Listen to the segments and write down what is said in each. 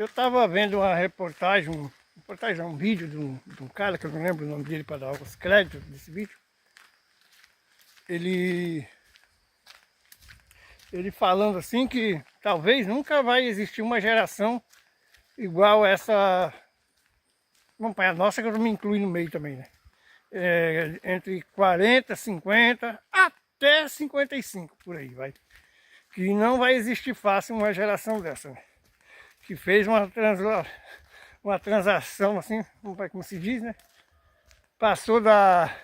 Eu estava vendo uma reportagem, um vídeo de um cara, que eu não lembro o nome dele para dar os créditos desse vídeo. Ele falando assim que talvez nunca vai existir uma geração igual essa, vamos para a nossa, que eu me incluo no meio também, né? Entre 40, 50 até 55 por aí, vai. Que não vai existir fácil uma geração dessa, né? Que fez uma transação assim, como se diz, né? Passou da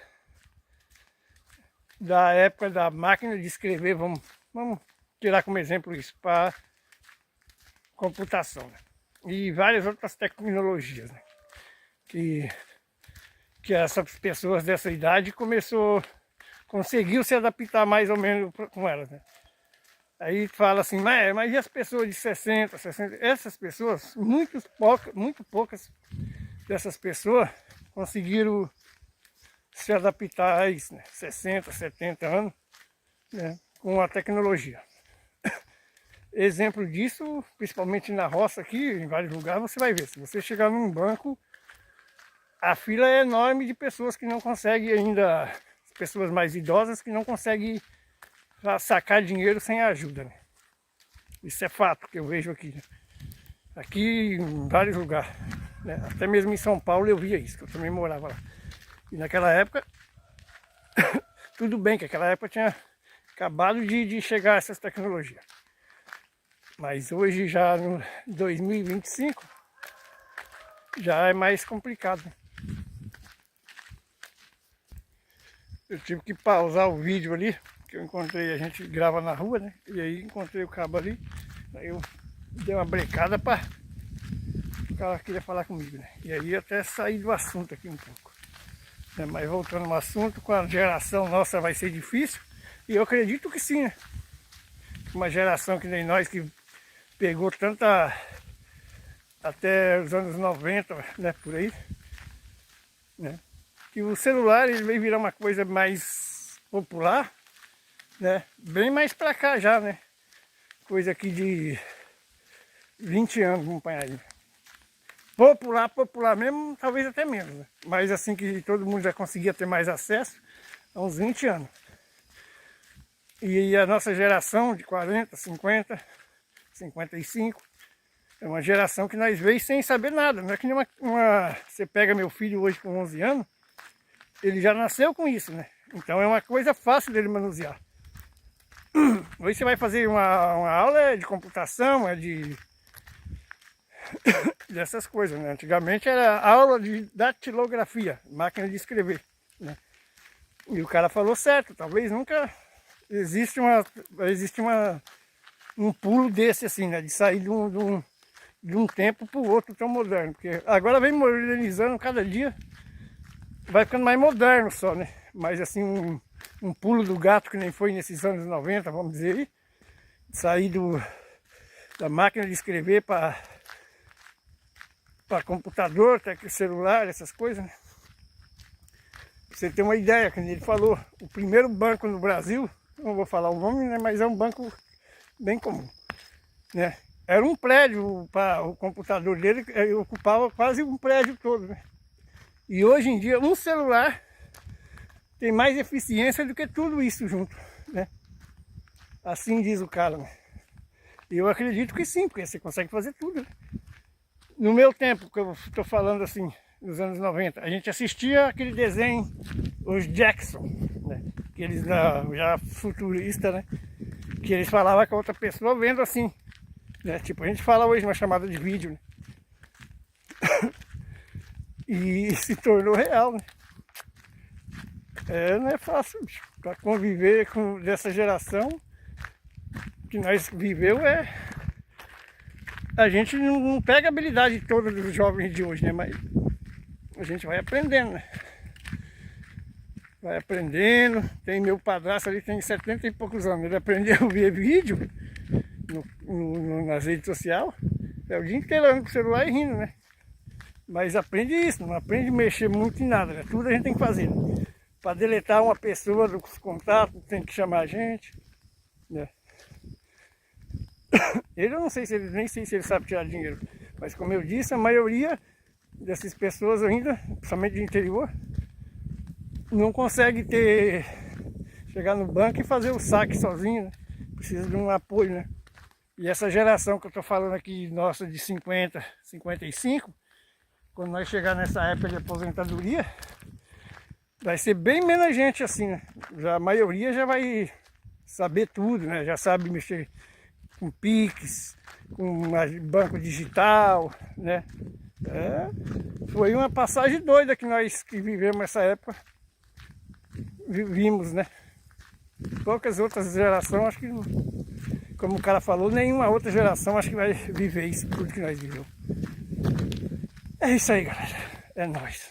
época da máquina de escrever, vamos tirar como exemplo isso, para computação, né? E várias outras tecnologias, né? Que essas pessoas dessa idade conseguiu se adaptar mais ou menos com elas, né? Aí fala assim, mas e as pessoas de 60, essas pessoas, muito poucas dessas pessoas conseguiram se adaptar a isso, né? 60, 70 anos, né? Com a tecnologia. Exemplo disso, principalmente na roça aqui, em vários lugares, você vai ver. Se você chegar num banco, a fila é enorme de pessoas que não conseguem ainda, pessoas mais idosas que não conseguem sacar dinheiro sem ajuda, né? Isso é fato que eu vejo aqui, né? Aqui em vários lugares, né? Até mesmo em São Paulo eu via isso, que eu também morava lá. E naquela época, tudo bem que naquela época tinha acabado de chegar essas tecnologias. Mas hoje já no 2025 já é mais complicado, né? Eu tive que pausar o vídeo ali, que eu encontrei, a gente grava na rua, né? E aí encontrei o cabo ali, aí eu dei uma brecada para o cara queria falar comigo, né? E aí até saí do assunto aqui um pouco, né? Mas voltando ao assunto, com a geração nossa vai ser difícil, e eu acredito que sim, né? Uma geração que nem nós, que pegou tanta, até os anos 90, né? Por aí, né? Que o celular ele veio virar uma coisa mais popular, né? Bem mais pra cá já, né? Coisa aqui de 20 anos, vamos apanhar aí. Popular mesmo, talvez até menos, né? Mas assim que todo mundo já conseguia ter mais acesso, há uns 20 anos. E a nossa geração de 40, 50, 55, é uma geração que nós veio sem saber nada. Não é que nem você pega meu filho hoje com 11 anos, ele já nasceu com isso, né? Então é uma coisa fácil dele manusear. Hoje você vai fazer uma aula de computação, dessas coisas, né? Antigamente era aula de datilografia, máquina de escrever, né? E o cara falou certo, talvez nunca existe um pulo desse assim, né? De sair de um tempo para o outro tão moderno. Porque agora vem modernizando cada dia, vai ficando mais moderno só, né? Mas assim, um pulo do gato que nem foi nesses anos 90, vamos dizer aí. Sair da máquina de escrever para computador, celular, essas coisas, né? Pra você ter uma ideia, como ele falou, o primeiro banco no Brasil, não vou falar o nome, né? Mas é um banco bem comum, né? Era um prédio, para o computador dele ocupava quase um prédio todo, né? E hoje em dia um celular tem mais eficiência do que tudo isso junto, né? Assim diz o cara, né? E eu acredito que sim, porque você consegue fazer tudo, né? No meu tempo, que eu estou falando assim, nos anos 90, a gente assistia aquele desenho, os Jackson, né? Que eles já futurista, né? Que eles falavam com a outra pessoa vendo assim, né? Tipo, a gente fala hoje uma chamada de vídeo, né? E se tornou real, né? Não é fácil, bicho. Para conviver com dessa geração que nós viveu, a gente não pega a habilidade toda dos jovens de hoje, né? Mas a gente vai aprendendo, né? Vai aprendendo. Tem meu padrasto ali, tem 70 e poucos anos. Ele aprendeu a ver vídeo nas redes sociais. É o dia inteiro com o celular e rindo, né? Mas aprende isso, não aprende a mexer muito em nada, né? Tudo a gente tem que fazer, né? Para deletar uma pessoa dos contatos, tem que chamar a gente, né? Ele eu não sei se ele, nem sei se ele sabe tirar dinheiro. Mas como eu disse, a maioria dessas pessoas ainda, principalmente do interior, não consegue chegar no banco e fazer o saque sozinho, né? Precisa de um apoio, né? E essa geração que eu estou falando aqui, nossa, de 50, 55, quando nós chegar nessa época de aposentadoria, vai ser bem menos gente assim, né? A maioria já vai saber tudo, né? Já sabe mexer com Pix, com banco digital, né? Foi uma passagem doida que nós que vivemos essa época vimos, né? Poucas outras gerações, acho que, como o cara falou, nenhuma outra geração acho que vai viver isso tudo que nós vivemos. É isso aí, galera. É nóis.